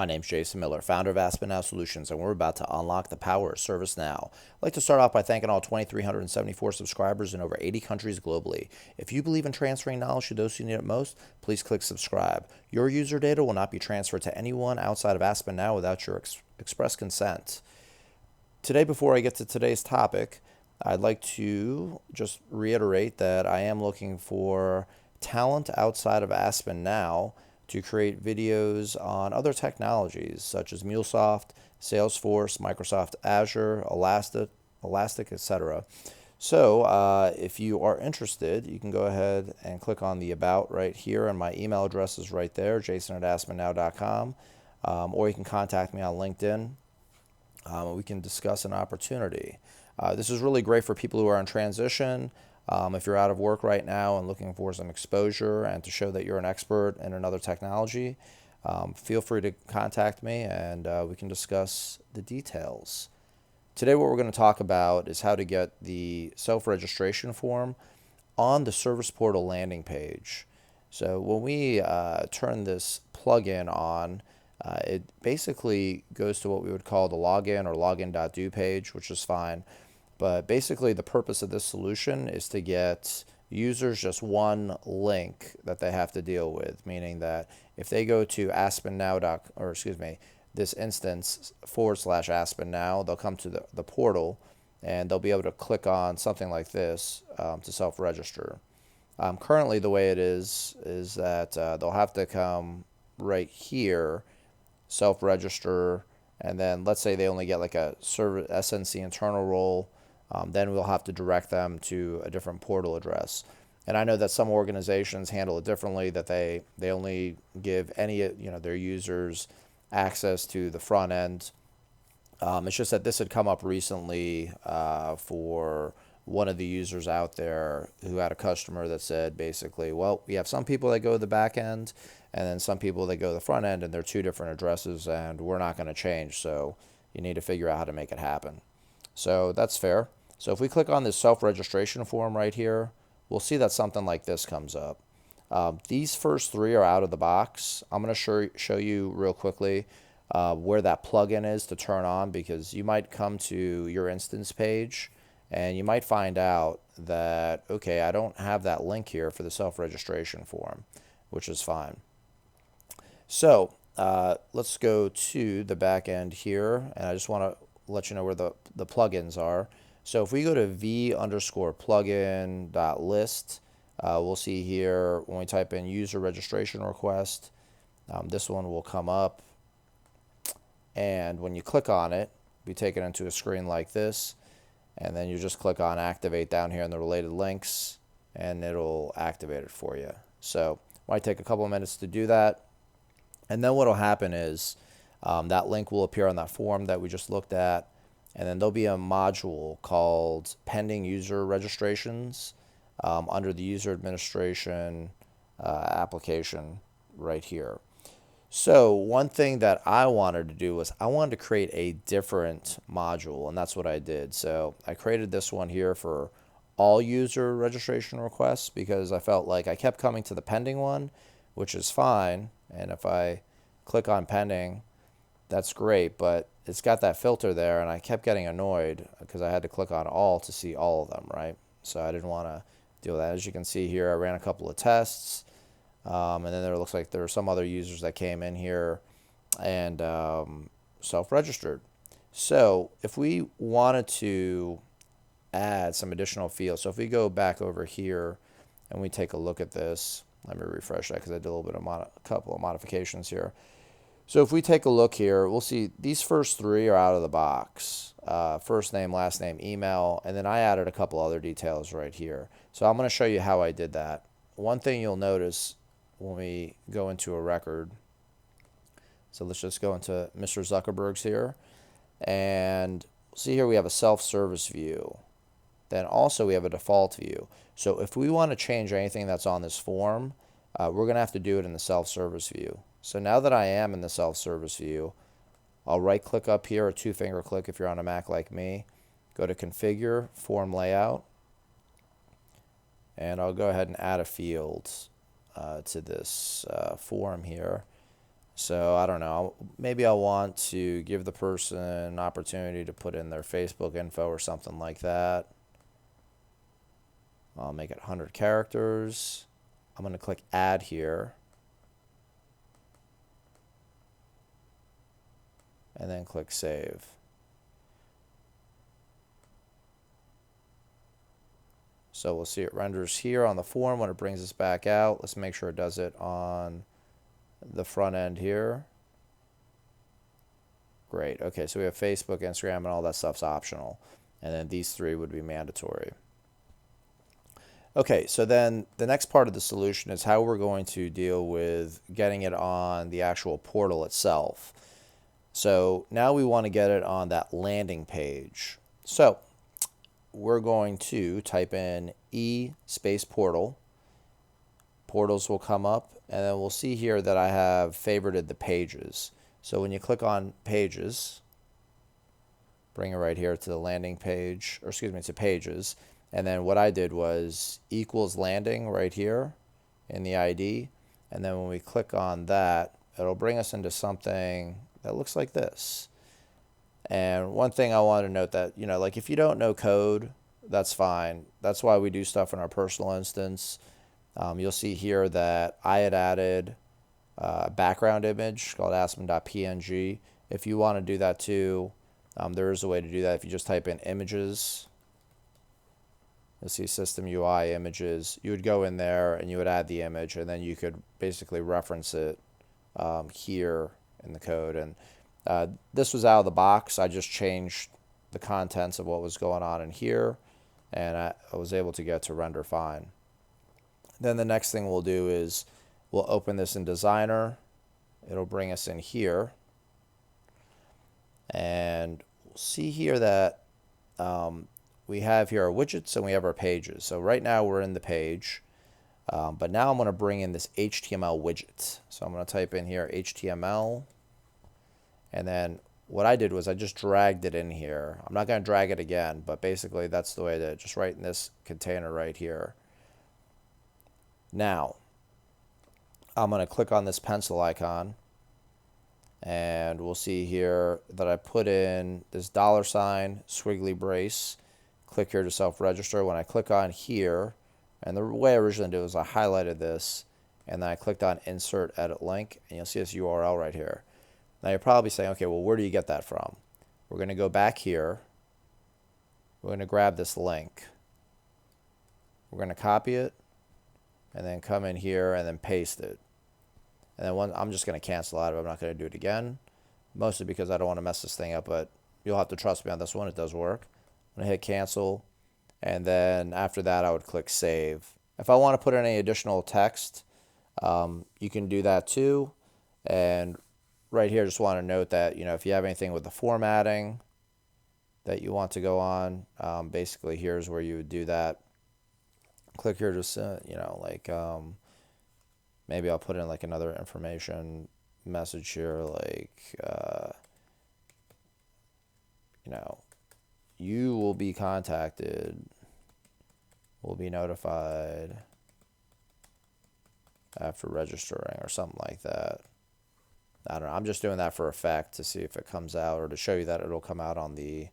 My name's Jason Miller, founder of AspenNow Solutions, and we're about to unlock the power of ServiceNow. I'd like to start off by thanking all 2,374 subscribers in over 80 countries globally. If you believe in transferring knowledge to those who need it most, please click subscribe. Your user data will not be transferred to anyone outside of AspenNow without your express consent. Today, before I get to today's topic, I'd like to just reiterate that I am looking for talent outside of AspenNow to create videos on other technologies such as MuleSoft, Salesforce, Microsoft Azure, Elastic, etc. So if you are interested, you can go ahead and click on the About right here, and my email address is right there, jason@aspennow.com, or you can contact me on LinkedIn. We can discuss an opportunity. This is really great for people who are in transition. If you're out of work right now and looking for some exposure and to show that you're an expert in another technology, feel free to contact me and we can discuss the details. Today what we're going to talk about is how to get the self-registration form on the Service Portal landing page. So when we turn this plugin on, it basically goes to what we would call the login or login.do page, which is fine. But basically the purpose of this solution is to get users just one link that they have to deal with, meaning that if they go to this instance /AspenNow, they'll come to the portal and they'll be able to click on something like this to self-register. Currently the way it is that they'll have to come right here, self-register, and then let's say they only get like a SNC internal role. Then we'll have to direct them to a different portal address. And I know that some organizations handle it differently, that they only give any their users access to the front end. It's just that this had come up recently for one of the users out there who had a customer that said basically, well, we have some people that go to the back end and then some people that go to the front end, and they're two different addresses and we're not going to change. So you need to figure out how to make it happen. So that's fair. So if we click on this self-registration form right here, we'll see that something like this comes up. These first three are out of the box. I'm going to show you real quickly where that plugin is to turn on, because you might come to your instance page and you might find out that, okay, I don't have that link here for the self-registration form, which is fine. So let's go to the back end here, and I just want to let you know where the plugins are. So if we go to v_plugin.list, we'll see here when we type in user registration request, this one will come up. And when you click on it, be taken into a screen like this, and then you just click on activate down here in the related links, and it'll activate it for you. So it might take a couple of minutes to do that. And then what will happen is that link will appear on that form that we just looked at. And then there'll be a module called pending user registrations under the user administration application right here. So one thing that I wanted to do was I wanted to create a different module, and that's what I did. So I created this one here for all user registration requests because I felt like I kept coming to the pending one, which is fine. And if I click on pending, that's great, but it's got that filter there, and I kept getting annoyed because I had to click on all to see all of them, right? So I didn't want to deal with that. As you can see here, I ran a couple of tests, and then there looks like there were some other users that came in here and self-registered. So if we wanted to add some additional fields, so if we go back over here and we take a look at this, let me refresh that because I did a little bit of a couple of modifications here. So if we take a look here, we'll see these first three are out of the box. First name, last name, email, and then I added a couple other details right here. So I'm going to show you how I did that. One thing you'll notice when we go into a record, so let's just go into Mr. Zuckerberg's here, and see here we have a self-service view. Then also we have a default view. So if we want to change anything that's on this form, we're going to have to do it in the self-service view. So now that I am in the self-service view, I'll right click up here, a two-finger click if you're on a Mac like me, go to configure, form layout, and I'll go ahead and add a field to this form here. So I don't know, maybe I want to give the person an opportunity to put in their Facebook info or something like that. I'll make it 100 characters. I'm going to click add here. And then click save. So we'll see it renders here on the form when it brings us back out. Let's make sure it does it on the front end here. Great. Okay, so we have Facebook, Instagram, and all that stuff's optional. And then these three would be mandatory. Okay, so then the next part of the solution is how we're going to deal with getting it on the actual portal itself. So now we want to get it on that landing page. So we're going to type in space portal. Portals will come up, and then we'll see here that I have favorited the pages. So when you click on pages, bring it right here to the landing page, or excuse me, to pages. And then what I did was equals landing right here in the ID. And then when we click on that, it'll bring us into something that looks like this. And one thing I want to note that, like if you don't know code, that's fine. That's why we do stuff in our personal instance. You'll see here that I had added a background image called aspen.png. If you want to do that too, there is a way to do that. If you just type in images, you'll see system UI images. You would go in there and you would add the image, and then you could basically reference it here in the code. And this was out of the box. I just changed the contents of what was going on in here, and I was able to get to render fine. Then the next thing we'll do is we'll open this in Designer. It'll bring us in here, and we'll see here that we have here our widgets and we have our pages. So right now we're in the page, but now I'm going to bring in this HTML widget. So I'm going to type in here HTML, and then what I did was I just dragged it in here. I'm not going to drag it again, but basically that's the way to just write in this container right here. Now I'm going to click on this pencil icon, and we'll see here that I put in this $, squiggly brace. Click here to self-register. When I click on here, and the way I originally did was I highlighted this, and then I clicked on insert edit link, and you'll see this URL right here. Now you're probably saying, okay, well, where do you get that from? We're going to go back here. We're going to grab this link. We're going to copy it, and then come in here and then paste it. And then I'm just going to cancel out of it. I'm not going to do it again, mostly because I don't want to mess this thing up, but you'll have to trust me on this one. It does work. I'm going to hit cancel, and then after that I would click save. If I want to put in any additional text, you can do that too. And right here, just want to note that if you have anything with the formatting that you want to go on, basically here's where you would do that. Click here to like maybe I'll put in like another information message here, like you will be contacted, will be notified after registering, or something like that. I don't know. I'm just doing that for effect to see if it comes out, or to show you that it'll come out on the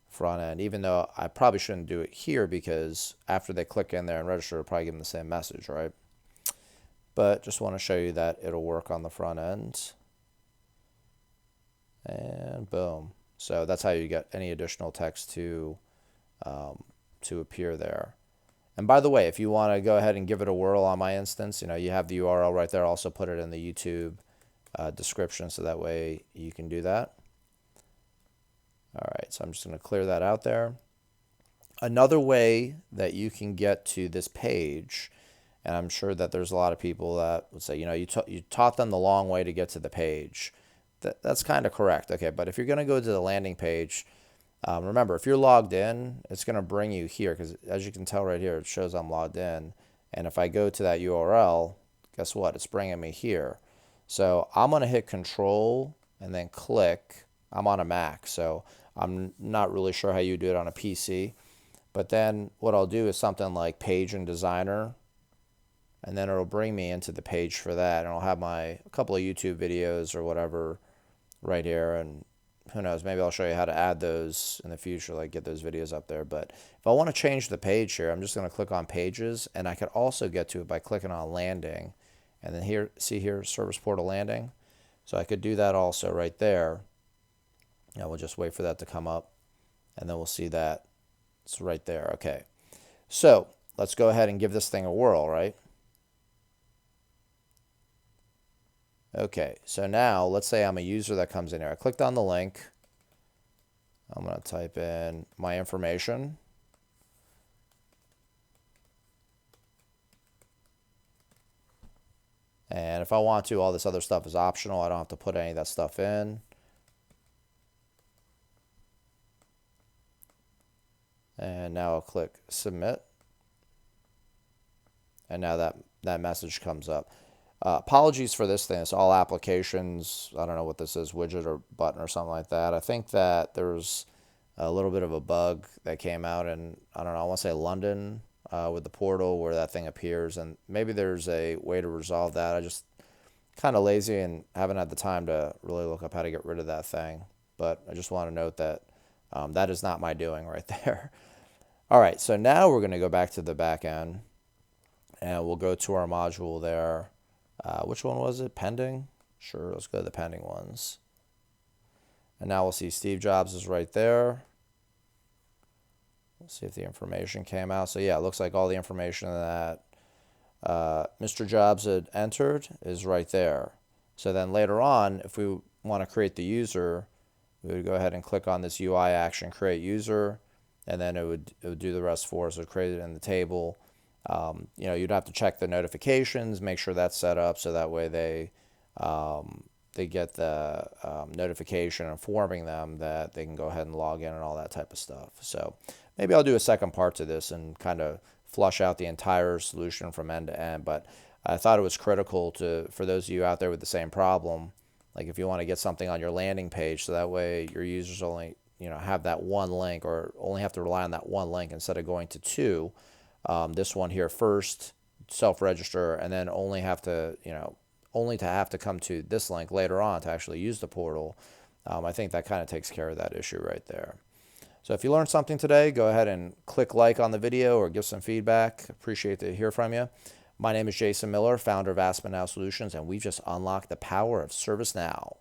front end, even though I probably shouldn't do it here, because after they click in there and register, it'll probably give them the same message, right? But just want to show you that it'll work on the front end. And boom. So that's how you get any additional text to appear there. And by the way, if you want to go ahead and give it a whirl on my instance, you have the URL right there. I'll also put it in the YouTube description, so that way you can do that. All right, so I'm just going to clear that out there. Another way that you can get to this page, and I'm sure that there's a lot of people that would say, you taught them the long way to get to the page. That's kind of correct, okay, but if you're going to go to the landing page, remember, if you're logged in, it's going to bring you here, because as you can tell right here, it shows I'm logged in. And if I go to that URL, guess what? It's bringing me here. So I'm going to hit Control and then click. I'm on a Mac, so I'm not really sure how you do it on a PC. But then what I'll do is something like Page in Designer, and then it'll bring me into the page for that, and I'll have a couple of YouTube videos or whatever right here, and who knows, maybe I'll show you how to add those in the future, like get those videos up there. But if I want to change the page here, I'm just going to click on pages, and I could also get to it by clicking on landing, and then here, see here, service portal landing. So I could do that also right there. Now we'll just wait for that to come up, and then we'll see that it's right there. Okay, so let's go ahead and give this thing a whirl, right? Okay, so now let's say I'm a user that comes in here. I clicked on the link. I'm going to type in my information. And if I want to, all this other stuff is optional. I don't have to put any of that stuff in. And now I'll click submit. And now that message comes up. Apologies for this thing. It's all applications. I don't know what this is, widget or button or something like that. I think that there's a little bit of a bug that came out in, I don't know, I want to say London with the portal where that thing appears. And maybe there's a way to resolve that. I just kind of lazy and haven't had the time to really look up how to get rid of that thing. But I just want to note that that is not my doing right there. All right, so now we're going to go back to the back end, and we'll go to our module there. Which one was it? Pending? Sure, let's go to the pending ones. And now we'll see Steve Jobs is right there. Let's see if the information came out. So yeah, it looks like all the information that Mr. Jobs had entered is right there. So then later on, if we want to create the user, we would go ahead and click on this UI action, create user, and then it would do the rest for us. It would create it in the table. You know, you'd have to check the notifications, make sure that's set up so that way they get the notification informing them that they can go ahead and log in and all that type of stuff. So maybe I'll do a second part to this and kind of flush out the entire solution from end to end. But I thought it was critical for those of you out there with the same problem, like if you want to get something on your landing page, so that way your users only, you know, have that one link or only have to rely on that one link instead of going to two. This one here first, self-register, and then only have to, you know, only to have to come to this link later on to actually use the portal. I think that kind of takes care of that issue right there. So if you learned something today, go ahead and click like on the video or give some feedback. Appreciate to hear from you. My name is Jason Miller, founder of AAspennow Solutions, and we just unlocked the power of ServiceNow.